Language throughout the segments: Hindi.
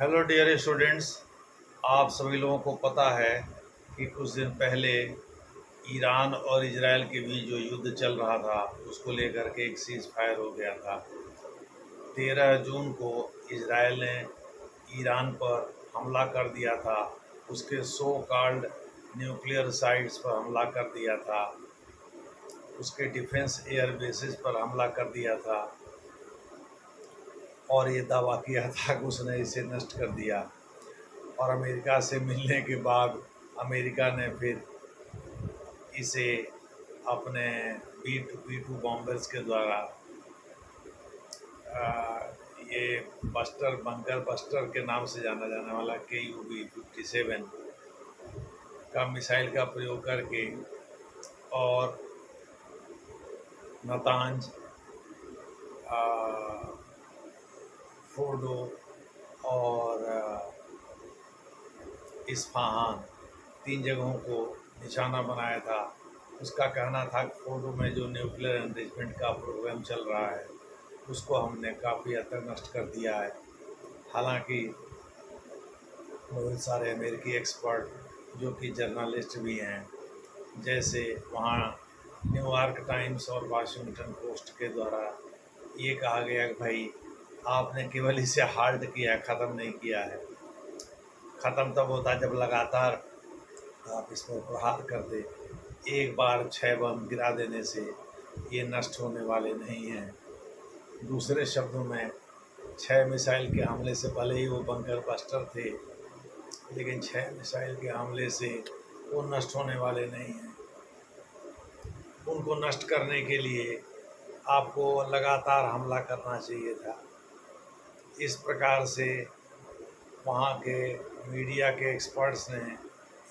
Hello dear students. आप सभी लोगों को पता है कि कुछ दिन पहले ईरान और इजराइल के बीच जो युद्ध चल रहा था उसको लेकर के एक सीज़ फायर हो गया था। 13 जून को इजराइल ने ईरान पर हमला कर दिया था। उसके सो कॉल्ड न्यूक्लियर साइट्स पर हमला कर दिया था। उसके डिफेंस एयर बेसिस पर हमला कर दिया था और ये दावा किया था कि उसने इसे नष्ट कर दिया। और अमेरिका से मिलने के बाद अमेरिका ने फिर इसे अपने बी टू बॉम्बर्स के द्वारा ये बंकर बस्टर के नाम से जाना जाने वाला KUB-57 का मिसाइल का प्रयोग करके और नतांज, फोर्डो और इस्फहान 3 जगहों को निशाना बनाया था। उसका कहना था कि फोर्डो में जो न्यूक्लियर एनरिचमेंट का प्रोग्राम चल रहा है उसको हमने काफ़ी हद तक नष्ट कर दिया है। हालांकि बहुत सारे अमेरिकी एक्सपर्ट जो कि जर्नलिस्ट भी हैं, जैसे वहाँ न्यूयॉर्क टाइम्स और वाशिंगटन पोस्ट के द्वारा ये कहा गया कि भाई आपने केवल इसे हाल्ट किया है, ख़त्म नहीं किया है। ख़त्म तब होता है जब लगातार आप इस पर प्रहार कर दे। एक बार 6 बम गिरा देने से ये नष्ट होने वाले नहीं हैं। दूसरे शब्दों में 6 मिसाइल के हमले से भले ही वो बंकर बस्टर थे, लेकिन 6 मिसाइल के हमले से वो नष्ट होने वाले नहीं हैं। उनको नष्ट करने के लिए आपको लगातार हमला करना चाहिए था। इस प्रकार से वहाँ के मीडिया के एक्सपर्ट्स ने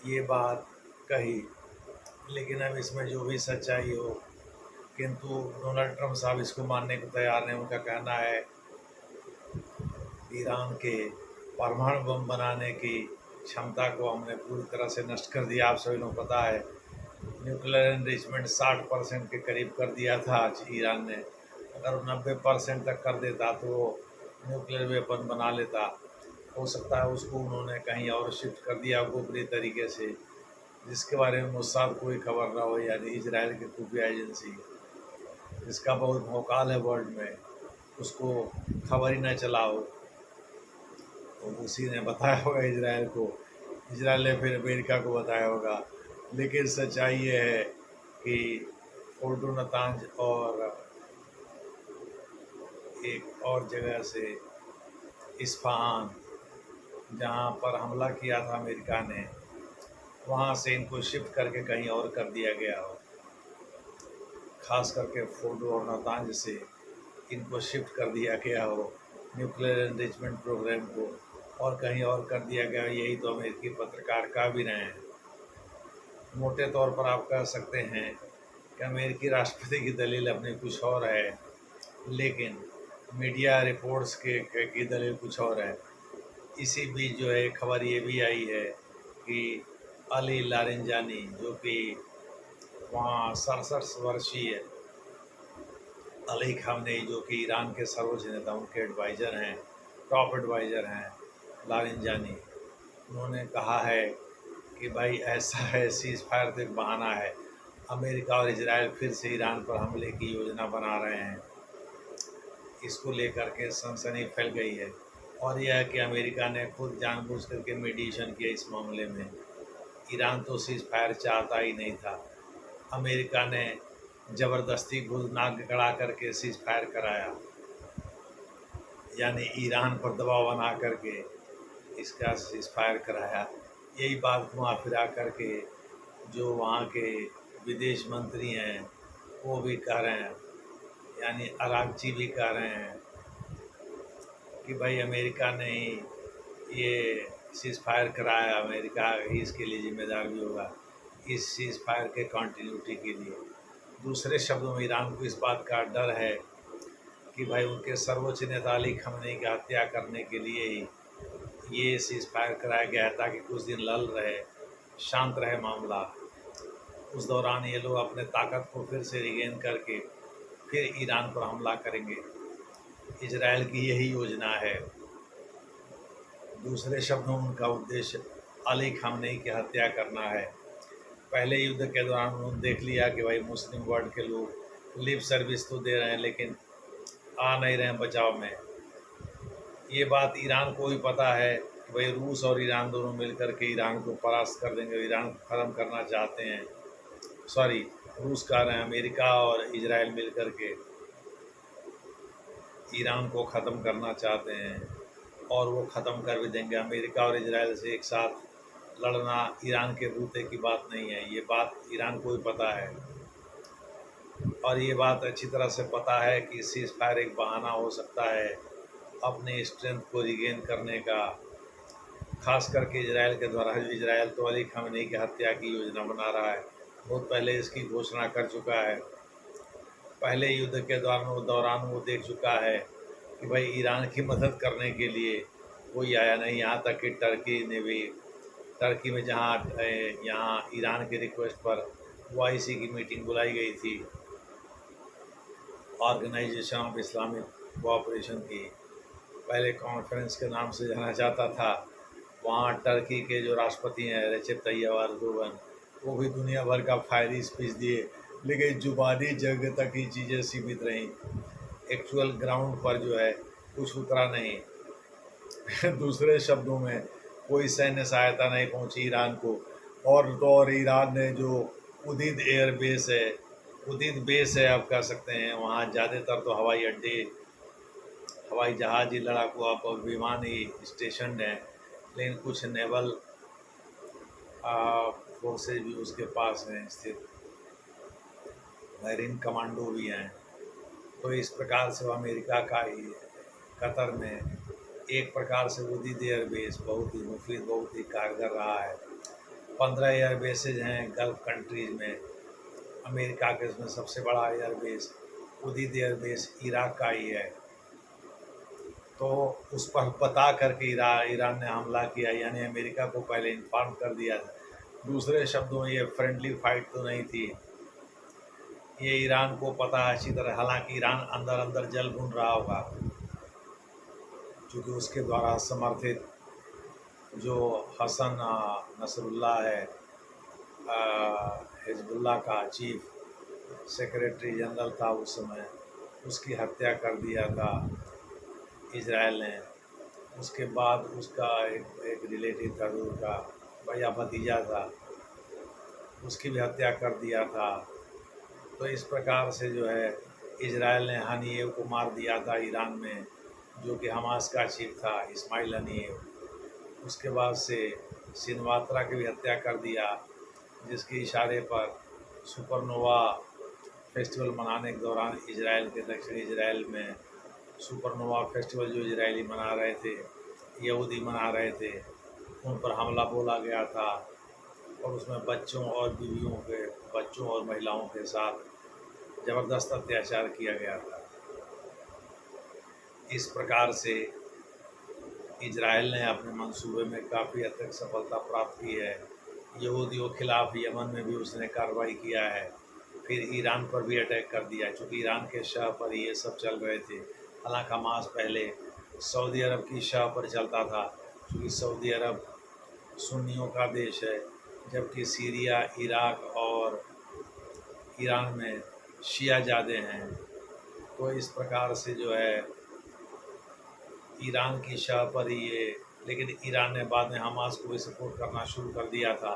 ये बात कही। लेकिन अब इसमें जो भी सच्चाई हो, किंतु डोनाल्ड ट्रंप साहब इसको मानने को तैयार नहीं। उनका कहना है ईरान के परमाणु बम बनाने की क्षमता को हमने पूरी तरह से नष्ट कर दिया। आप सभी लोगों को पता है न्यूक्लियर एनरिचमेंट 60% के करीब कर दिया था आज ईरान ने। अगर 90% तक कर देता तो वो न्यूक्लियर वेपन बना लेता। हो सकता है उसको उन्होंने कहीं और शिफ्ट कर दिया गोपनीय तरीके से, जिसके बारे में मुझसे कोई खबर ना हो, यानी इजराइल की खुफिया एजेंसी जिसका बहुत भौकाल है वर्ल्ड में, उसको खबर ही न चला हो। तो उसी ने बताया होगा इजराइल को, इजराइल ने फिर अमेरिका को बताया होगा। लेकिन सच्चाई ये है कि फोर्डो नतांज और एक और जगह से इस्फहान, जहाँ पर हमला किया था अमेरिका ने, वहाँ से इनको शिफ्ट करके कहीं और कर दिया गया हो। ख़ास करके फोर्डो और नतांज से इनको शिफ्ट कर दिया गया हो न्यूक्लियर एनरिचमेंट प्रोग्राम को, और कहीं और कर दिया गया। यही तो अमेरिकी पत्रकार कह भी रहे हैं। मोटे तौर पर आप कह सकते हैं कि अमेरिकी राष्ट्रपति की दलील अपनी कुछ और है, लेकिन मीडिया रिपोर्ट्स की दलील कुछ और है। इसी बीच जो है खबर ये भी आई है कि अली लारिंजानी, जो कि वहाँ 67 वर्षीय अली खामनेई, जो कि ईरान के सर्वोच्च नेता, उनके एडवाइज़र हैं, टॉप एडवाइज़र हैं लारिंजानी, उन्होंने कहा है कि भाई ऐसा है सीज़ फायर तो एक बहाना है। अमेरिका और इजराइल फिर से ईरान पर हमले की योजना बना रहे हैं। इसको लेकर के सनसनी फैल गई है। और यह है कि अमेरिका ने खुद जानबूझ करके मीडिएशन किया इस मामले में। ईरान तो सीज़ फायर चाहता ही नहीं था। अमेरिका ने ज़बरदस्ती घुस नाक गड़ा करके सीज़ फायर कराया, यानी ईरान पर दबाव बना करके इसका सीज़ फायर कराया। यही बात घुमा फिरा करके जो वहाँ के विदेश मंत्री हैं वो भी कह रहे हैं, यानी अरागची भी कह रहे हैं कि भाई अमेरिका ने ही ये सीज़ फायर कराया, अमेरिका ही इसके लिए जिम्मेदार भी होगा, इस सीज़ फायर के कंटिन्यूटी के लिए। दूसरे शब्दों में ईरान को इस बात का डर है कि भाई उनके सर्वोच्च नेता अली खamenei की हत्या करने के लिए ही ये सीज़ फायर कराया गया है, ताकि कुछ दिन लल रहे, शांत रहे मामला। उस दौरान ये लोग अपने ताकत को फिर से रिगेन करके फिर ईरान पर हमला करेंगे। इजराइल की यही योजना है। दूसरे शब्दों में उनका उद्देश्य अली खामनेई की हत्या करना है। पहले युद्ध के दौरान उन्होंने देख लिया कि भाई मुस्लिम वर्ल्ड के लोग लिप सर्विस तो दे रहे हैं लेकिन आ नहीं रहे हैं बचाव में। ये बात ईरान को भी पता है कि भाई रूस और ईरान दोनों मिलकर के ईरान को परास्त कर देंगे, ईरान को ख़त्म करना चाहते हैं। सॉरी, रूस कह रहे हैं, अमेरिका और इजराइल मिलकर के ईरान को ख़त्म करना चाहते हैं और वो ख़त्म कर भी देंगे। अमेरिका और इजराइल से एक साथ लड़ना ईरान के बूते की बात नहीं है, ये बात ईरान को भी पता है। और ये बात अच्छी तरह से पता है कि सीज़ फायर एक बहाना हो सकता है अपने स्ट्रेंथ को रिगेन करने का, खास करके इजराइल के द्वारा। इजराइल तो अली खामेनी की हत्या की योजना बना रहा है, बहुत पहले इसकी घोषणा कर चुका है। पहले युद्ध के दौरान वो देख चुका है कि भाई ईरान की मदद करने के लिए कोई आया नहीं, यहाँ तक कि टर्की ने भी, टर्की में जहाँ यहाँ ईरान के रिक्वेस्ट पर OIC की मीटिंग बुलाई गई थी, ऑर्गेनाइजेशन ऑफ इस्लामिक कोऑपरेशन की, पहले कॉन्फ्रेंस के नाम से जाना जाता था। वहाँ टर्की के जो राष्ट्रपति हैं रेसेप तैयब एर्दोगन, वो भी दुनिया भर का फायरी स्पीच दिए, लेकिन जुबानी जंग तक ही चीज़ें सीमित रहीं। एक्चुअल ग्राउंड पर जो है कुछ उतरा नहीं। दूसरे शब्दों में कोई सैन्य सहायता नहीं पहुंची ईरान को। और तो और ईरान ने जो उदिद एयर बेस है, उदिद बेस है आप कह सकते हैं, वहाँ ज़्यादातर तो हवाई अड्डे, हवाई जहाज़ ही, लड़ाकू आप विमान ही स्टेशन हैं, लेकिन कुछ नेवल फोर्सेज भी उसके पास हैं स्थित, मैरीन कमांडो भी हैं। तो इस प्रकार से वो अमेरिका का ही कतर में एक प्रकार से उदिद एयर बेस बहुत ही मुफीद, बहुत ही कारगर रहा है। 15 एयर बेसेज हैं गल्फ कंट्रीज़ में। अमेरिका के इसमें सबसे बड़ा air base Udeid air base Iraq का ही है। तो उस पर बता करके ईरान ने हमला किया, यानी अमेरिका को पहले इन्फॉर्म कर दिया था। दूसरे शब्दों में ये फ्रेंडली फाइट तो नहीं थी, ये ईरान को पता है अच्छी तरह। हालांकि ईरान अंदर अंदर जल भुन रहा होगा, क्योंकि उसके द्वारा समर्थित जो हसन नसरुल्लाह है, हिजबुल्लाह का चीफ सेक्रेटरी जनरल था उस समय, उसकी हत्या कर दिया था इजराइल ने। उसके बाद उसका एक रिलेटिव था दूर का, भैया भतीजा था, उसकी भी हत्या कर दिया था। तो इस प्रकार से जो है इजराइल ने हनीएव को मार दिया था ईरान में, जो कि हमास का चीफ था, इस्माइल हनीएव। उसके बाद से सिनवात्रा की भी हत्या कर दिया, जिसके इशारे पर सुपरनोवा फेस्टिवल मनाने के दौरान इजराइल के दक्षिणी इजराइल में सुपरनोवा फेस्टिवल जो इजरायली मना रहे थे, यहूदी मना रहे थे, उन पर हमला बोला गया था। और उसमें बच्चों और बीवियों के, बच्चों और महिलाओं के साथ ज़बरदस्त अत्याचार किया गया था। इस प्रकार से इजराइल ने अपने मंसूबे में काफ़ी हद तक सफलता प्राप्त की है। यहूदियों के खिलाफ यमन में भी उसने कार्रवाई किया है, फिर ईरान पर भी अटैक कर दिया, क्योंकि ईरान के शाह पर ये सब चल रहे थे। हालांकि हमास पहले सऊदी अरब की शाह पर चलता था, क्योंकि सऊदी अरब सुन्नियों का देश है, जबकि सीरिया, इराक और ईरान में शिया ज़्यादा हैं। तो इस प्रकार से जो है ईरान की शाह पर ही ये, लेकिन ईरान ने बाद में हमास को भी सपोर्ट करना शुरू कर दिया था,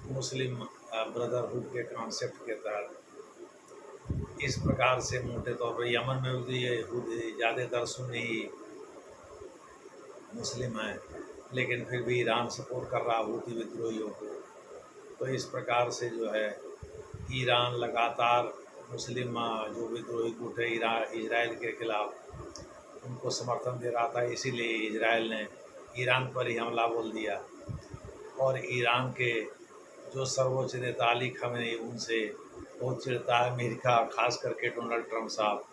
मुस्लिम ब्रदरहुड के कॉन्सेप्ट के तहत। इस प्रकार से मोटे तौर पर यमन में भी ये ज़्यादातर सुन्नी मुस्लिम हैं, लेकिन फिर भी ईरान सपोर्ट कर रहा हूती विद्रोहियों को। तो इस प्रकार से जो है ईरान लगातार मुस्लिम जो विद्रोही गुट है इजराइल के खिलाफ, उनको समर्थन दे रहा था। इसीलिए इजराइल ने ईरान पर ही हमला बोल दिया। और ईरान के जो सर्वोच्च नेता अली खामेनी, उनसे बहुत चिढ़ता है अमेरिका, खास करके डोनाल्ड ट्रंप साहब।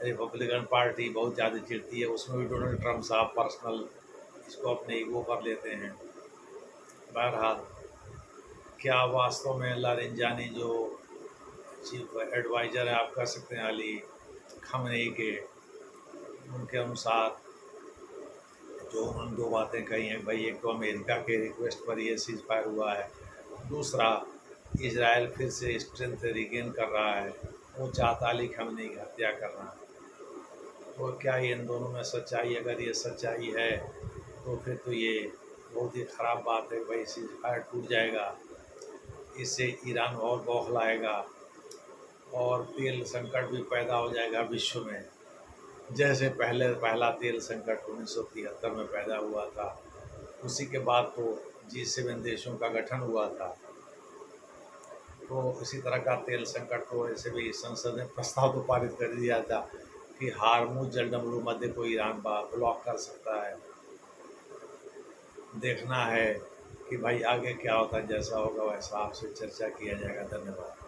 रिपब्लिकन पार्टी बहुत ज़्यादा चिढ़ती है, उसमें भी डोनाल्ड ट्रंप साहब पर्सनल इसको अपने ईगो पर लेते हैं। बहरहाल, क्या वास्तव में लारेंजानी जो चीफ एडवाइज़र है आप कह सकते हैं अली खामेनी के, उनके अनुसार जो उन्होंने दो बातें कही हैं भाई, एक तो अमेरिका के रिक्वेस्ट पर ये सीज़ फायर हुआ है, दूसरा इजराइल फिर से स्ट्रेंथ रिगेन कर रहा है, वो चाहता अली खamenei की हत्या करना। तो क्या ये इन दोनों में सच्चाई, अगर ये सच्चाई है तो फिर तो ये बहुत ही ख़राब बात है भाई, सीज़ फायर टूट जाएगा, इससे ईरान और बौखलाएगा और तेल संकट भी पैदा हो जाएगा विश्व में, जैसे पहला तेल संकट 1973 में पैदा हुआ था। उसी के बाद तो G7 देशों का गठन हुआ था। तो इसी तरह का तेल संकट तो ऐसे भी संसद ने प्रस्ताव तो पारित कर दिया था कि हार्मुज जलडमरू मध्य को ईरान ब्लॉक कर सकता है। देखना है कि भाई आगे क्या होता है, जैसा होगा वैसा आपसे चर्चा किया जाएगा। धन्यवाद।